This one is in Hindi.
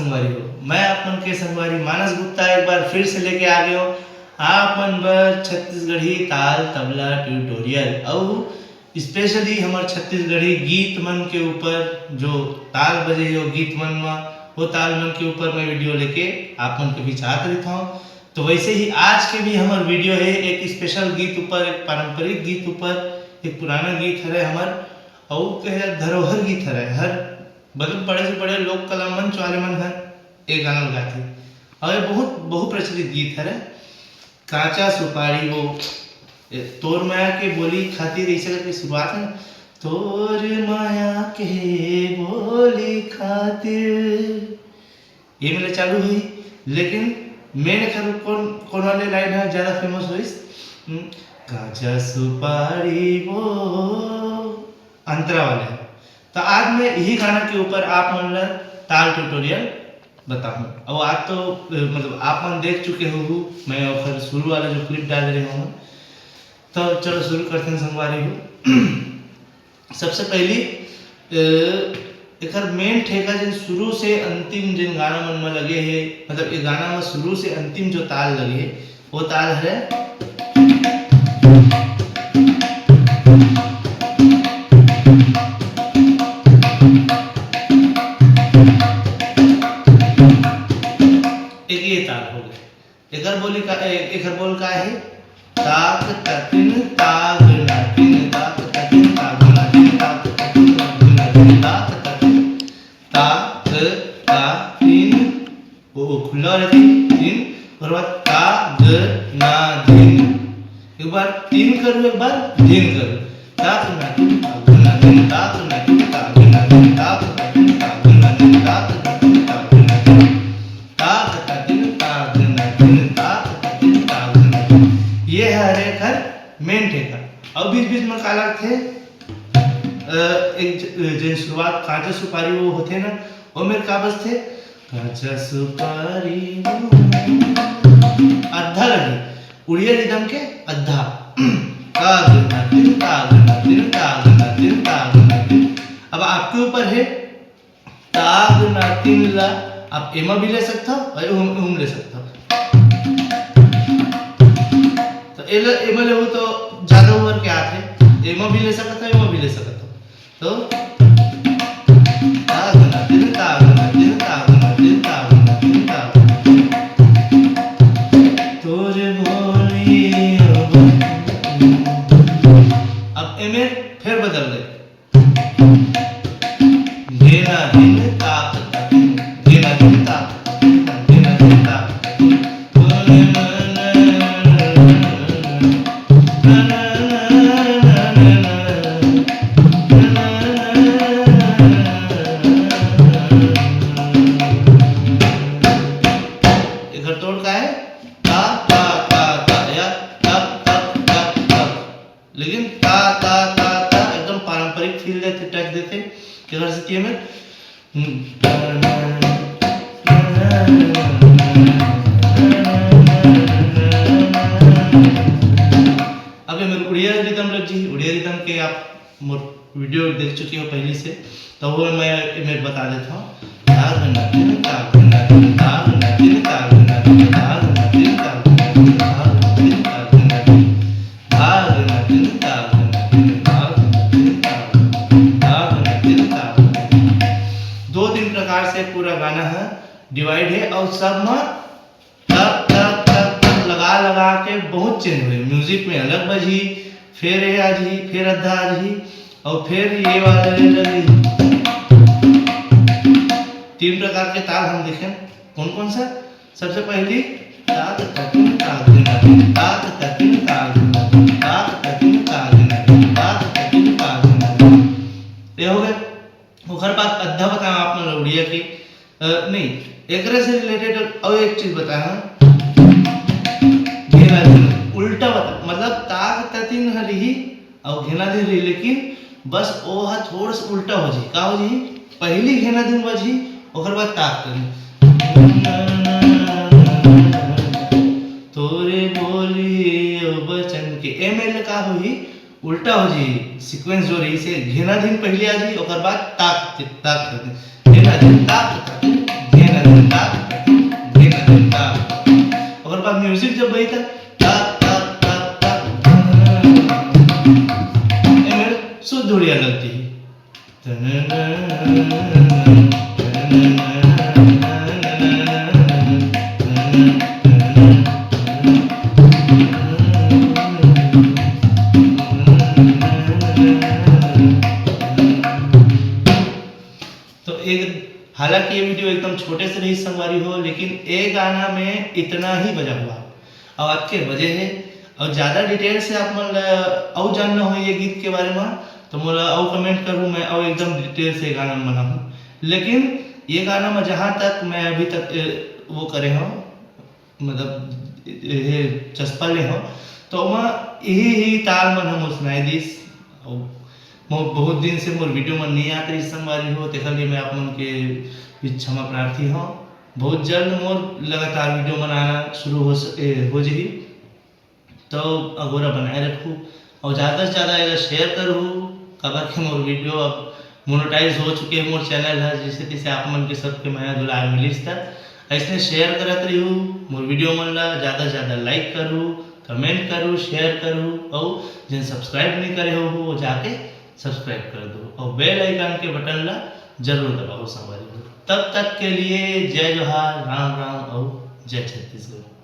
संगवारी हो, मैं अपन के संगवारी मानस गुप्ता एक बार फिर से लेके आ गए हो आपन बर छत्तीसगढ़ी ताल तबला ट्यूटोरियल और स्पेशली हमार छत्तीसगढ़ी गीत मन के ऊपर जो ताल बजे हो गीत मन में वो ताल मन के ऊपर मैं वीडियो लेके आप मन के बीच आ करता हूँ। तो वैसे ही आज के भी हमार वीडियो है एक स्पेशल गीत ऊपर, एक पारंपरिक गीत ऊपर, एक पुराना गीत है हमार और कहे धरोहर गीत है। हर मतलब बड़े से बड़े लोक कला मंच वाले मन है एक गाना गाते और ये बहुत बहुप्रचलित गीत है। काचा सुपारी वो तोर माया के बोली खातिर ऐसे करके शुरुआत है, तोर माया के बोली खातिर ये मेरे चालू हुई। लेकिन मेन खर कौन वाले लाइन है ज़्यादा फेमस हुई, काचा सुपारी वो अंतरा वाले है। तो आज मैं यही गाना के ऊपर आप मन ताल ट्यूटोरियल बताऊँ और आज तो मतलब आप मन देख चुके हो मैं और शुरू वाला जो क्लिप डाल रहे हूँ। तो चलो शुरू करते हैं संगवारी हो। सबसे पहली एक मेन ठेका जिन शुरू से अंतिम जिन गाना मन में लगे है, मतलब ये गाना में शुरू से अंतिम जो ताल लगे है वो ताल है एक ये ताल हो गया। एक बोली का एक बोल का है ताक ततिन ताग नातिन ताक ततिन ताग नातिन ताक ततिन ताक ततिन ताक तातिन वो खुला रहती तीन और बाद ताग नातिन एक बार तीन करूँ एक बार दिन करूँ ताक नातिन ताग नातिन ताक नातिन ताग नातिन ताक ततिन ताग नातिन ताक ततिन ताग नातिन ताक ततिन ताग नातिन ताक ततिन ताग नातिन। ये है एक हर मेन ठेका और बीच बीच में काला थे एक जो शुरुआत काचा सुपारी वो होते ना वो मेरे काबज थे काचा सुपारी अद्धा लगी उड़िया रिदम के अद्धा ताग नातिन ताग नातिन ताग नातिन ताग नातिन। अब आपके ऊपर है ताग नातिन ला आप एमा भी ले सकता हो और उम ले सकता हो। एमा ले तो ज्यादा ओवर के आते एमा भी ले सकता है एमा भी ले सकता हो। तो ताग नातिन ताग नातिन ताग नातिन ताग नातिन ताग तोरे बोली अब एमे फिर बदल गए घेना दिन ताक ततिन घेना दिन ताक घेना दिन ताक लेकिन ता ता ता ता एकदम पारंपरिक फील देते टच देते क्या कर सकती है मैं अब मेरे उड़िया रिदम लग जी उड़िया रिदम के आप वीडियो देख चुकी हो पहले से तो वो मैं मेरे बता देता हूँ ताग नातिन ताग नातिन ताग नातिन ताग नातिन ताग नातिन ताग नातिन ताग नातिन ताग नातिन ताग नातिन ताग नातिन ताग नातिन ताग नातिन ताग नातिन। दो तीन प्रकार से पूरा गाना है डिवाइड है और सब में तक तक तक तक लगा लगा के बहुत चेंज हुए म्यूजिक में अलग बजी फिर ये आज ही फिर अद्धा आज ही और फिर ये वाला लगी। तीन प्रकार के ताल हम देखें कौन कौन सा। सबसे पहली ताग ततिन ताग नातिन ताग ततिन ताग नातिन ताग ततिन ताग नातिन ताग ततिन ताग नातिन। ये हो गए। ओकर बाद अद्धा बताया आपने उड़िया की नहीं एक से रिलेटेड और एक चीज बताया घेना दिन उल्टा बता मतलब ताग ततिन हरी और घेना दिन रही लेकिन बस वो हा थोड़ा सा उल्टा हो जी का हो जी पहली घेना दिन बजी ओकर बाद ताक तोरे बोली बचन के एमएल का होई उल्टा हो जी सीक्वेंस जो रही से घेना दिन पहले आ जी ओकर बाद ताक ताक घेना दिन ताक घेना दिन ता रे गा ता और बाद म्यूजिक जब बही ता ता ता ता ता ए मेरे शुद्ध उड़िया लगती है तो एक हालांकि ये वीडियो एकदम छोटे से नहीं संगवारी हो लेकिन एक गाना में इतना ही बजा हुआ और आज के बजे है और ज़्यादा डिटेल से आप मन और जानना हो ये गीत के बारे में तो मोला और कमेंट करूँ मैं और एकदम डिटेल से गाना बनाऊँ लेकिन ये गाना में जहाँ तक मैं अभी तक वो करे हो मतलब ये चस्पा ले हो तो वहाँ यही ताल मन हम सुनाई दीस और बहुत दिन से मोर वीडियो में नहीं आते इस संगवारी हो तेखर लिए मैं आप मन के क्षमा प्रार्थी हूँ बहुत जल्द मोर लगातार वीडियो बनाना शुरू हो जाही तो अगोरा बनाए रखूँ और ज़्यादा से ज़्यादा अगर शेयर करूँ कबर के मोर वीडियो अब मोनेटाइज हो चुके मोर चैनल है जैसे तैसे आप मन के सबके मैं दुलार मिलिस तक ऐसे शेयर करत रही हूँ मोर वीडियो मन ला ज़्यादा से ज़्यादा लाइक करूँ कमेंट करूँ शेयर करूँ और जिन सब्सक्राइब नहीं करे हो वो जाके सब्सक्राइब कर दो और बेल आइकन के बटन ला जरूर दबाओ संगवारी तब तक के लिए जय जोहार राम राम और जय छत्तीसगढ़।